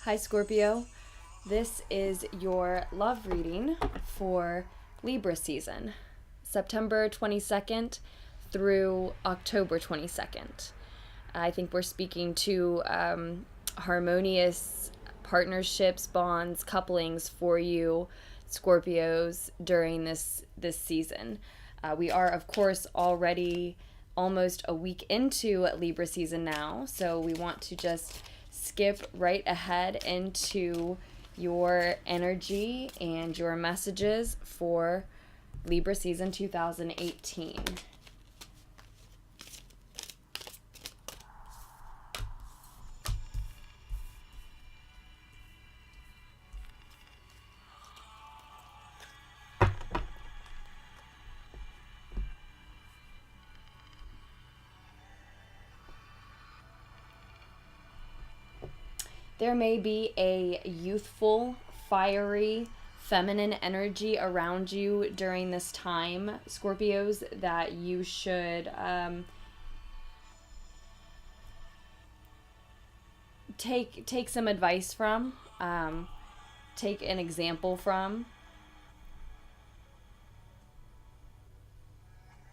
Hi Scorpio, this is your love reading for Libra season, September 22nd through October 22nd. I think we're speaking to harmonious partnerships, bonds, couplings for you Scorpios during this season. We are, of course, already almost a week into Libra season now, so we want to just skip right ahead into your energy and your messages for Libra season 2018. There may be a youthful, fiery, feminine energy around you during this time, Scorpios, that you should take some advice from, take an example from.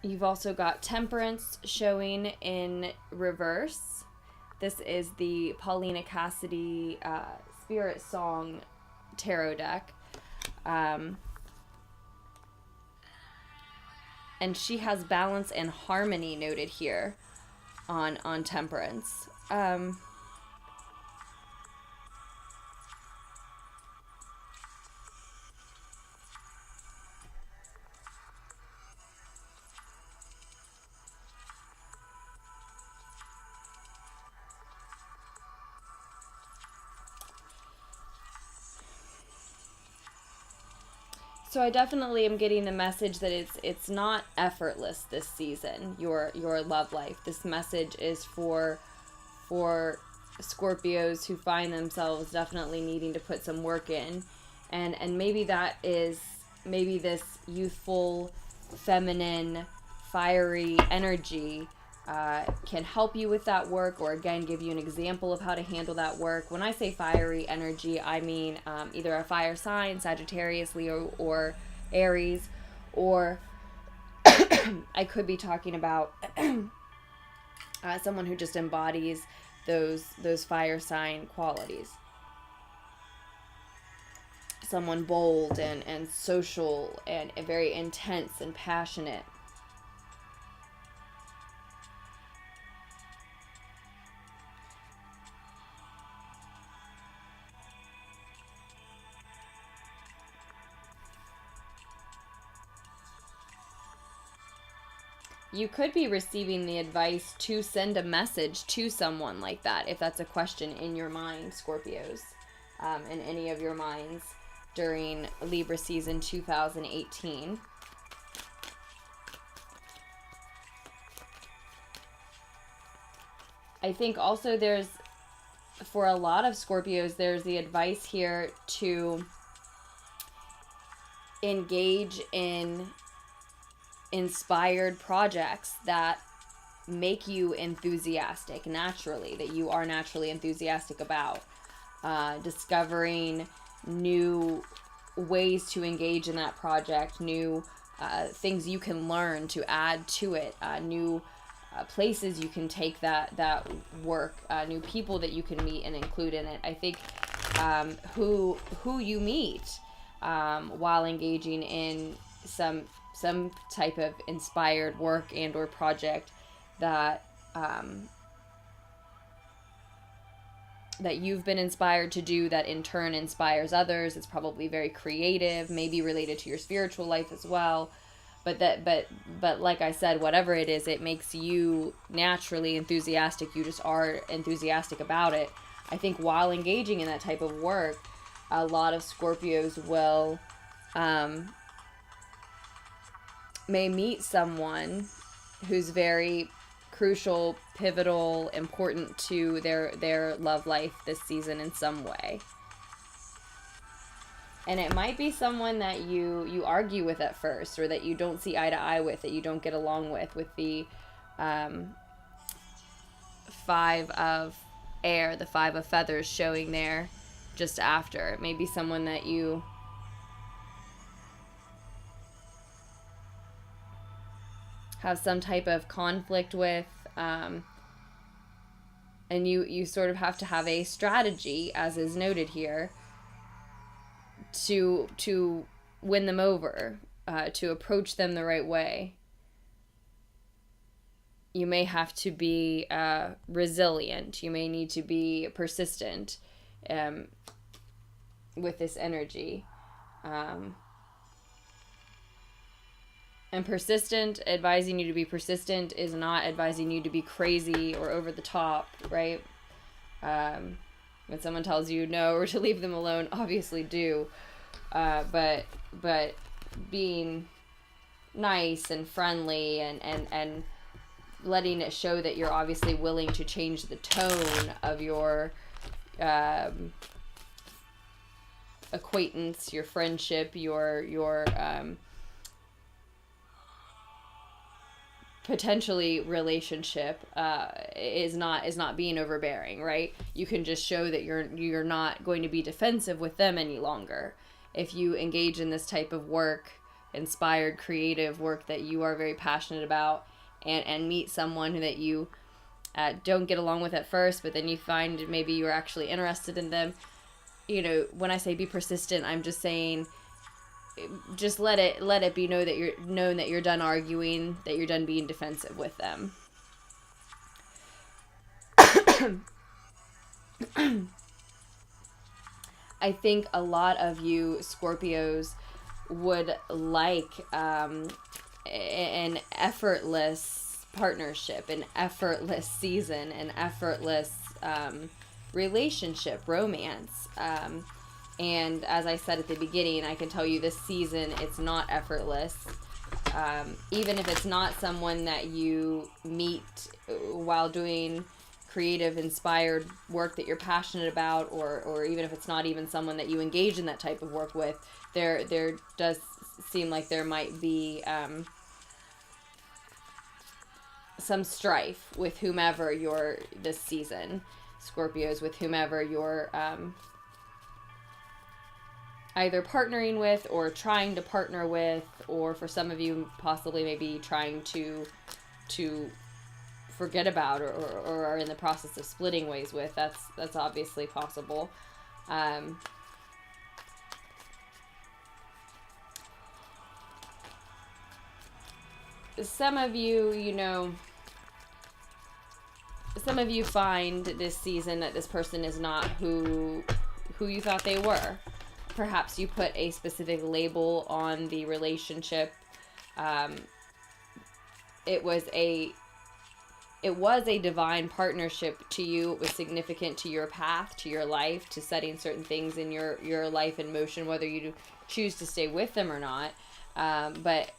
You've also got Temperance showing in reverse. This is the Paulina Cassidy SpirtSong tarot deck. And she has balance and harmony noted here on Temperance. So I definitely am getting the message that it's not effortless this season, your love life. This message is for Scorpios who find themselves definitely needing to put some work in. And maybe that is this youthful, feminine, fiery energy can help you with that work, or again give you an example of how to handle that work. When I say fiery energy, I mean either a fire sign, Sagittarius, Leo, or Aries, or I could be talking about someone who just embodies those fire sign qualities. Someone bold and social and very intense and passionate. You could be receiving the advice to send a message to someone like that, if that's a question in your mind, Scorpios, in any of your minds during Libra season 2018. I think also for a lot of Scorpios, there's the advice here to engage in inspired projects that make you enthusiastic naturally, that you are naturally enthusiastic about. Discovering new ways to engage in that project, new things you can learn to add to it, new places you can take that work, new people that you can meet and include in it. I think who you meet while engaging in some type of inspired work and or project that that you've been inspired to do, that in turn inspires others. It's probably very creative, maybe related to your spiritual life as well. But like I said, whatever it is, it makes you naturally enthusiastic. You just are enthusiastic about it. I think while engaging in that type of work, a lot of Scorpios will may meet someone who's very crucial, pivotal, important to their love life this season in some way. And it might be someone that you argue with at first, or that you don't see eye to eye with, that you don't get along with the Five of Air, the Five of Feathers showing there just after. It may be someone that you have some type of conflict with, and you sort of have to have a strategy, as is noted here, to win them over, to approach them the right way. You may have to be resilient. You may need to be persistent with this energy. And persistent, advising you to be persistent is not advising you to be crazy or over the top, right? When someone tells you no or to leave them alone, obviously do. But being nice and friendly and letting it show that you're obviously willing to change the tone of your acquaintance, your friendship, your potentially relationship is not being overbearing, right? You can just show that you're not going to be defensive with them any longer. If you engage in this type of work, inspired, creative work that you are very passionate about, and meet someone that you don't get along with at first, but then you find maybe you're actually interested in them. You know, when I say be persistent, I'm just saying, just let it be known that you're done arguing, that you're done being defensive with them. I think a lot of you Scorpios would like an effortless partnership, an effortless season, an effortless relationship, romance. And as I said at the beginning, I can tell you this season, it's not effortless. Even if it's not someone that you meet while doing creative, inspired work that you're passionate about, or even if it's not even someone that you engage in that type of work with, there does seem like there might be some strife with whomever you're this season, Scorpios, with whomever you're either partnering with or trying to partner with, or for some of you possibly maybe trying to forget about or are in the process of splitting ways with. That's obviously possible. Some of you, some of you find this season that this person is not who you thought they were. Perhaps you put a specific label on the relationship. It was a divine partnership to you. It was significant to your path, to your life, to setting certain things in your life in motion, whether you choose to stay with them or not. But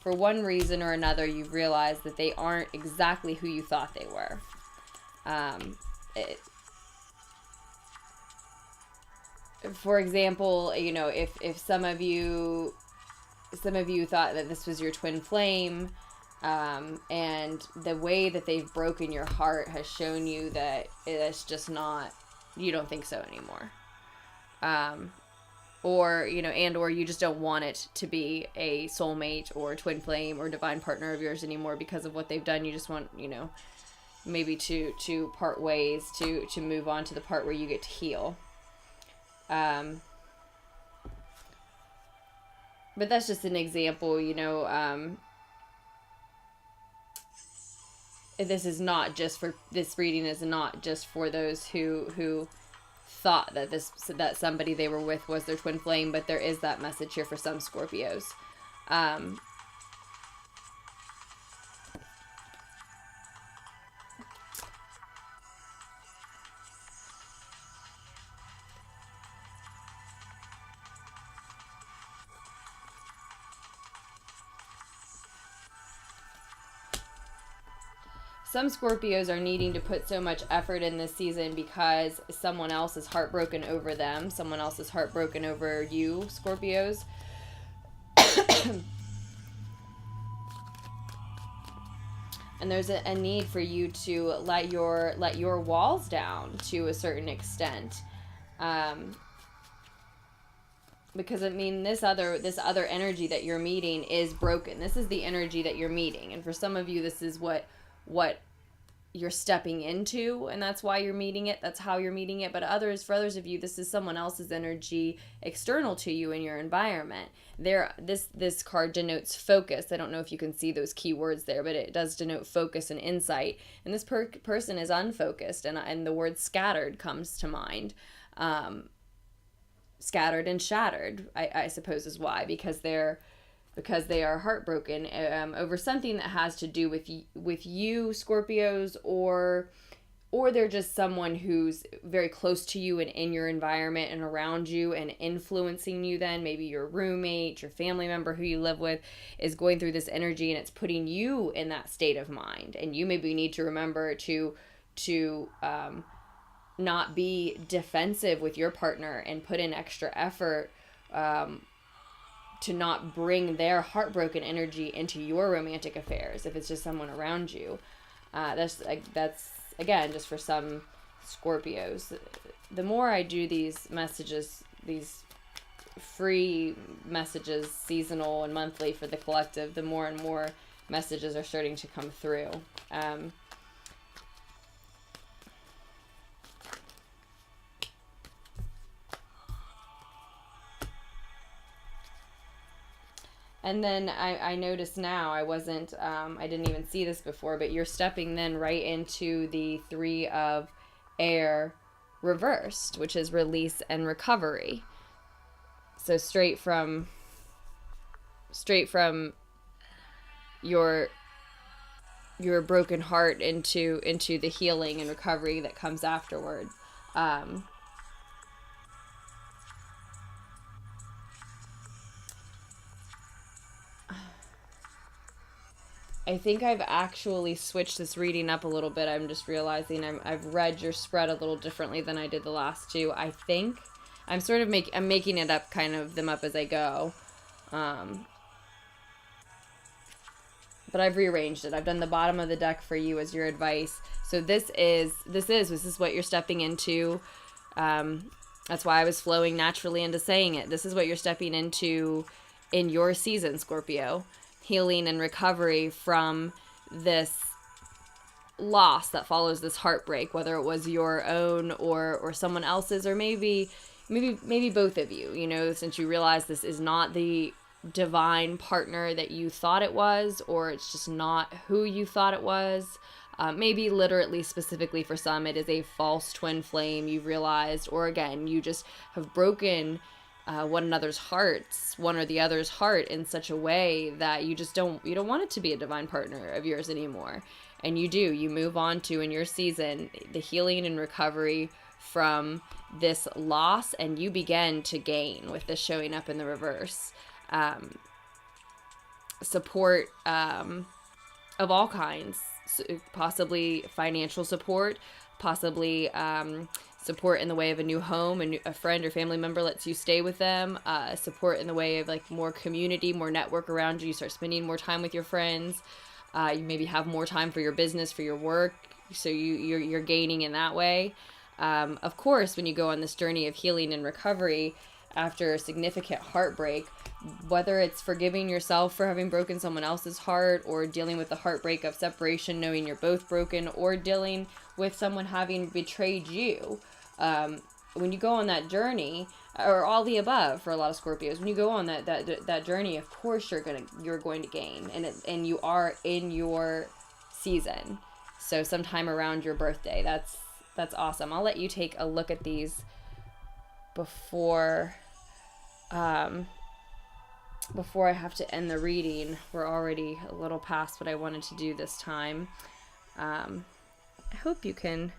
for one reason or another, you've realized that they aren't exactly who you thought they were. For example, if some of you thought that this was your twin flame, and the way that they've broken your heart has shown you that it's just not, you don't think so anymore. Or you just don't want it to be a soulmate or twin flame or divine partner of yours anymore because of what they've done. You just want, maybe to part ways, to move on to the part where you get to heal. But that's just an example, this reading is not just for those who thought that somebody they were with was their twin flame, but there is that message here for some Scorpios. Some Scorpios are needing to put so much effort in this season because someone else is heartbroken over them. Someone else is heartbroken over you, Scorpios. And there's a need for you to let your walls down to a certain extent. Because I mean, this other energy that you're meeting is broken. This is the energy that you're meeting, and for some of you, this is what you're stepping into, and that's why you're meeting it. That's how you're meeting it. But for others of you, this is someone else's energy external to you in your environment. This card denotes focus. I don't know if you can see those keywords there, but it does denote focus and insight. And this person is unfocused, and the word scattered comes to mind. Scattered and shattered, I suppose, is why, because they are heartbroken over something that has to do with you, Scorpios, or they're just someone who's very close to you and in your environment and around you and influencing you. Then maybe your roommate, your family member who you live with is going through this energy, and it's putting you in that state of mind, and you maybe need to remember to not be defensive with your partner and put in extra effort to not bring their heartbroken energy into your romantic affairs if it's just someone around you. That's again just for some Scorpios. The more I do these messages, these free messages, seasonal and monthly for the collective, the more and more messages are starting to come through. And then I noticed now, I didn't even see this before, but you're stepping then right into the 3 of air reversed, which is release and recovery. So straight from your broken heart into the healing and recovery that comes afterward. I think I've actually switched this reading up a little bit. I'm just realizing I've read your spread a little differently than I did the last 2. I think I'm sort of I'm making it up, kind of them up as I go. But I've rearranged it. I've done the bottom of the deck for you as your advice. So this is what you're stepping into. That's why I was flowing naturally into saying it. This is what you're stepping into in your season, Scorpio. Healing and recovery from this loss that follows this heartbreak, whether it was your own or someone else's, or maybe both of you, since you realize this is not the divine partner that you thought it was, or it's just not who you thought it was. Maybe literally, specifically for some, it is a false twin flame you've realized, or again, you just have broken one another's hearts, one or the other's heart, in such a way that you don't want it to be a divine partner of yours anymore. And you move on to, in your season, the healing and recovery from this loss, and you begin to gain with this showing up in the reverse. Support of all kinds, possibly financial support, possibly support in the way of a new home, a friend or family member lets you stay with them, support in the way of like more community, more network around you. You start spending more time with your friends. You maybe have more time for your business, for your work, so you're gaining in that way. Of course, when you go on this journey of healing and recovery after a significant heartbreak, whether it's forgiving yourself for having broken someone else's heart, or dealing with the heartbreak of separation, knowing you're both broken, or dealing with someone having betrayed you, when you go on that journey, or all the above for a lot of Scorpios, when you go on that journey, of course you're going to gain, and you are in your season. So sometime around your birthday. That's awesome. I'll let you take a look at these before I have to end the reading. We're already a little past what I wanted to do this time. I hope you can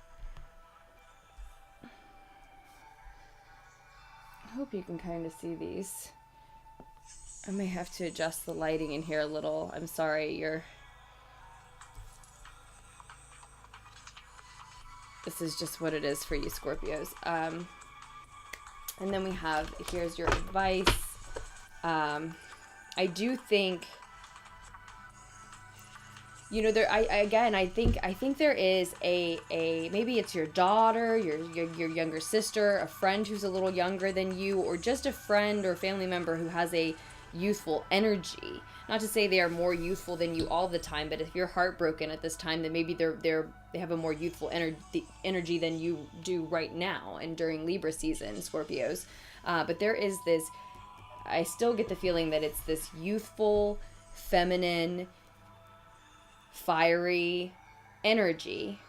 kind of see these. I may have to adjust the lighting in here a little. I'm sorry, this is just what it is for you, Scorpios. And then we have, here's your advice. I do think I think there is a maybe it's your daughter, your younger sister, a friend who's a little younger than you, or just a friend or family member who has a youthful energy. Not to say they are more youthful than you all the time, but if you're heartbroken at this time, then maybe they have a more youthful energy than you do right now and during Libra season, Scorpios. But there is this, I still get the feeling that it's this youthful, feminine, fiery energy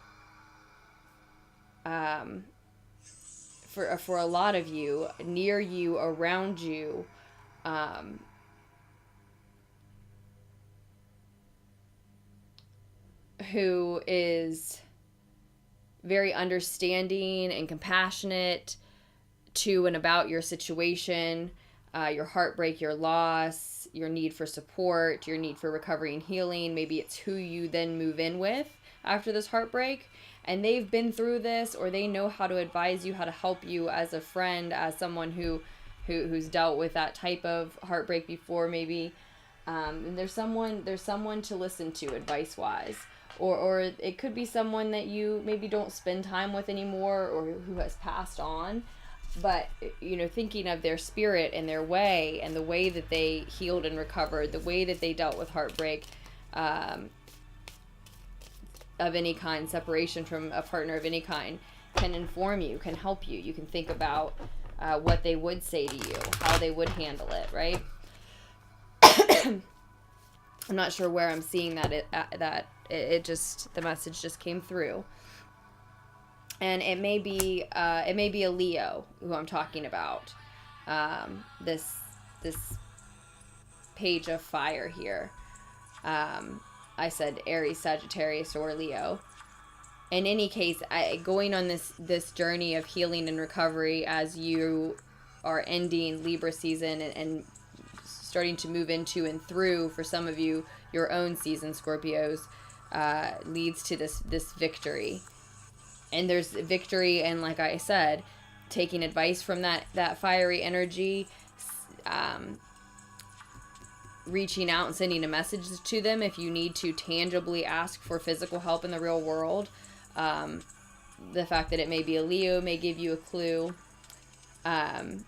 for a lot of you, near you, around you, who is very understanding and compassionate to and about your situation, your heartbreak, your loss, your need for support, your need for recovery and healing. Maybe it's who you then move in with after this heartbreak, and they've been through this, or they know how to advise you, how to help you as a friend, as someone who's dealt with that type of heartbreak before, maybe. And there's someone to listen to advice wise, or it could be someone that you maybe don't spend time with anymore, or who has passed on. But, thinking of their spirit and their way, and the way that they healed and recovered, the way that they dealt with heartbreak of any kind, separation from a partner of any kind, can inform you, can help you. You can think about what they would say to you, how they would handle it, right? I'm not sure where I'm seeing that the message just came through. And it may be a Leo who I'm talking about. This page of fire here. I said Aries, Sagittarius, or Leo. In any case, going on this journey of healing and recovery as you are ending Libra season and starting to move into and through, for some of you, your own season, Scorpios, leads to this victory. And there's victory, and like I said, taking advice from that fiery energy, reaching out and sending a message to them if you need to tangibly ask for physical help in the real world. The fact that it may be a Leo may give you a clue. And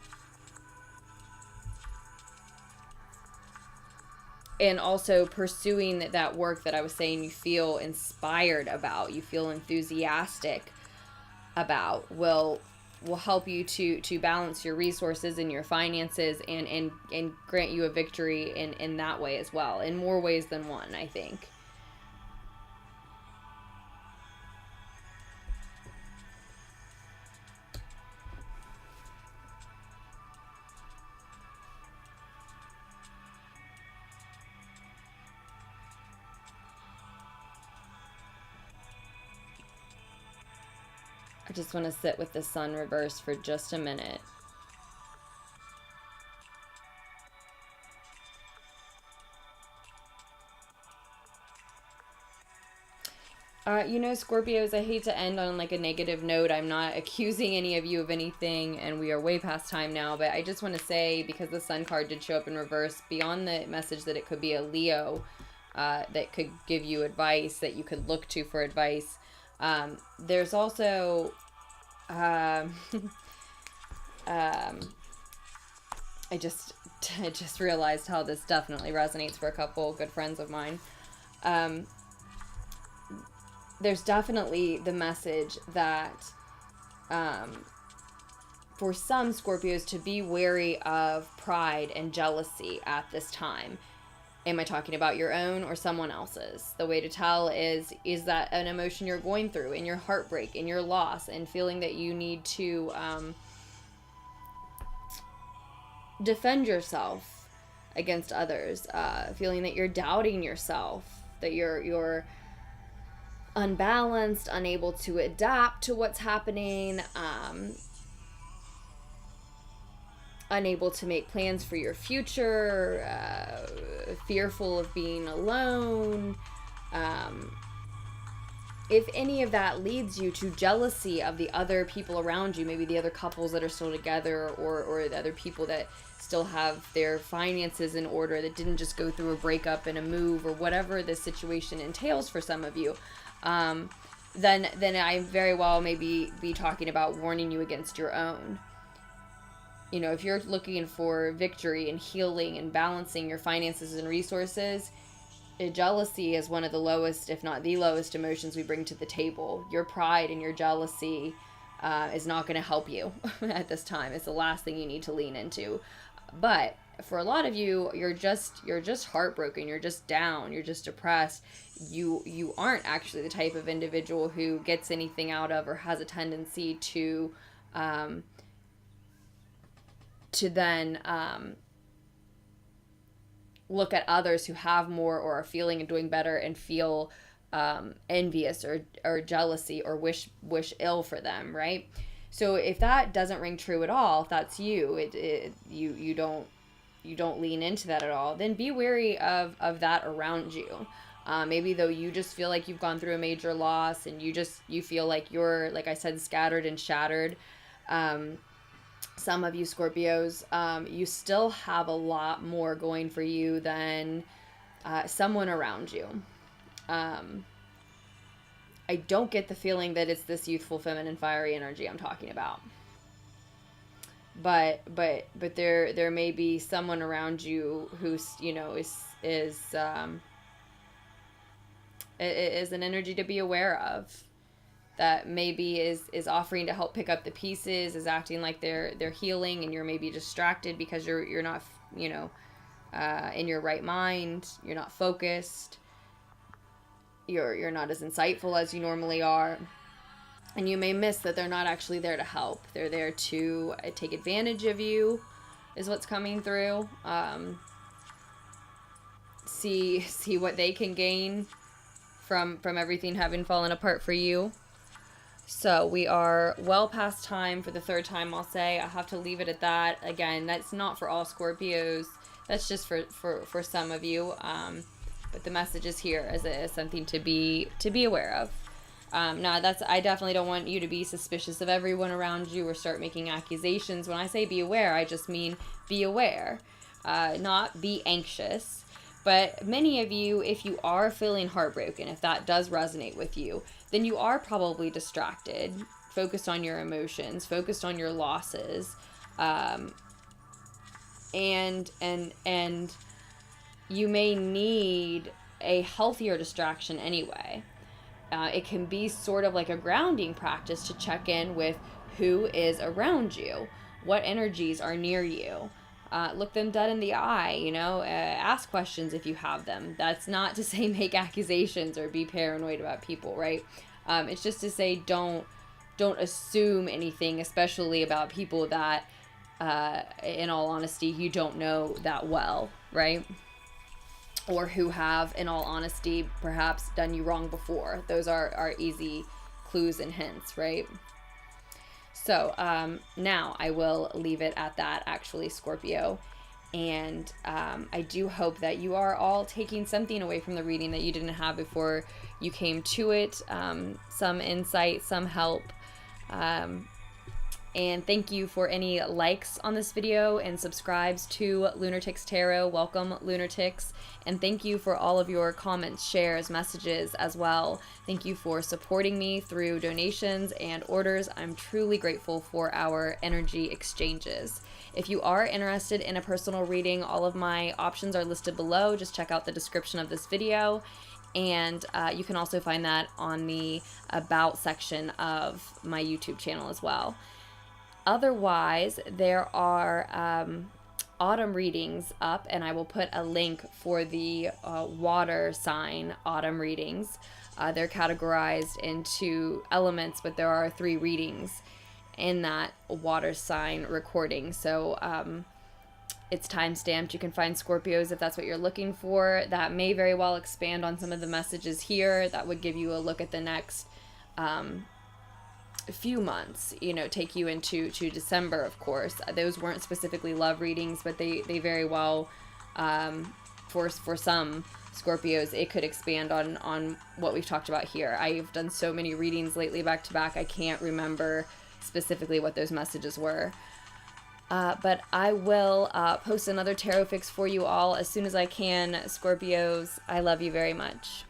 also pursuing that work that I was saying you feel inspired about, you feel enthusiastic about, will help you to balance your resources and your finances and grant you a victory in that way as well, in more ways than one, I think. I just want to sit with the sun reversed for just a minute. Scorpios, I hate to end on like a negative note. I'm not accusing any of you of anything, and we are way past time now, but I just want to say, because the sun card did show up in reverse, beyond the message that it could be a Leo that could give you advice, that you could look to for advice, there's also I just realized how this definitely resonates for a couple good friends of mine. There's definitely the message that for some Scorpios to be wary of pride and jealousy at this time. Am I talking about your own or someone else's? The way to tell is that an emotion you're going through in your heartbreak, in your loss, and feeling that you need to defend yourself against others, feeling that you're doubting yourself, that you're unbalanced, unable to adapt to what's happening, unable to make plans for your future, fearful of being alone, if any of that leads you to jealousy of the other people around you, maybe the other couples that are still together, or the other people that still have their finances in order, that didn't just go through a breakup and a move, or whatever the situation entails for some of you, then I very well maybe be talking about warning you against your own. You know, if you're looking for victory and healing and balancing your finances and resources, jealousy is one of the lowest, if not the lowest, emotions we bring to the table. Your pride and your jealousy is not going to help you at this time. It's the last thing you need to lean into. But for a lot of you, you're just heartbroken. You're just down. You're just depressed. You aren't actually the type of individual who gets anything out of, or has a tendency to then look at others who have more, or are feeling and doing better, and feel envious or jealousy, or wish ill for them, right? So if that doesn't ring true at all, if that's you, you don't lean into that at all, then be wary of that around you. Maybe though you just feel like you've gone through a major loss, and you feel like you're, like I said, scattered and shattered. Some of you Scorpios, you still have a lot more going for you than someone around you. I don't get the feeling that it's this youthful, feminine, fiery energy I'm talking about. But there may be someone around you who's, you know, is an energy to be aware of, that maybe is offering to help pick up the pieces, is acting like they're healing, and you're maybe distracted because you're not, you know, in your right mind. You're not focused. You're not as insightful as you normally are, and you may miss that they're not actually there to help. They're there to take advantage of you, is what's coming through. See what they can gain from everything having fallen apart for you. So we are well past time for the third time, I'll say. I have to leave it at that. Again, that's not for all Scorpios. That's just for some of you. But the message is here as something to be aware of. Now, I definitely don't want you to be suspicious of everyone around you, or start making accusations. When I say be aware, I just mean be aware, not be anxious. But many of you, if you are feeling heartbroken, if that does resonate with you, then you are probably distracted, focused on your emotions, focused on your losses, and you may need a healthier distraction anyway. It can be sort of like a grounding practice to check in with who is around you, what energies are near you. Look them dead in the eye, you know, ask questions if you have them. That's not to say make accusations or be paranoid about people, right? It's just to say don't assume anything, especially about people that, in all honesty, you don't know that well, right? Or who have, in all honesty, perhaps done you wrong before. Those are easy clues and hints, right? So now I will leave it at that, actually, Scorpio. And I do hope that you are all taking something away from the reading that you didn't have before you came to it. Some insight, some help. And thank you for any likes on this video and subscribes to Lunarticks Tarot. Welcome, Lunarticks. And thank you for all of your comments, shares, messages as well. Thank you for supporting me through donations and orders. I'm truly grateful for our energy exchanges. If you are interested in a personal reading, all of my options are listed below. Just check out the description of this video. And you can also find that on the About section of my YouTube channel as well. Otherwise, there are autumn readings up, and I will put a link for the water sign autumn readings. They're categorized into elements, but there are 3 readings in that water sign recording. So it's time-stamped. You can find Scorpios if that's what you're looking for. That may very well expand on some of the messages here. That would give you a look at the next few months, you know, take you into December, of course. Those weren't specifically love readings, but they very well, for some Scorpios, it could expand on what we've talked about here. I've done so many readings lately back to back, I can't remember specifically what those messages were. But I will post another tarot fix for you all as soon as I can. Scorpios, I love you very much.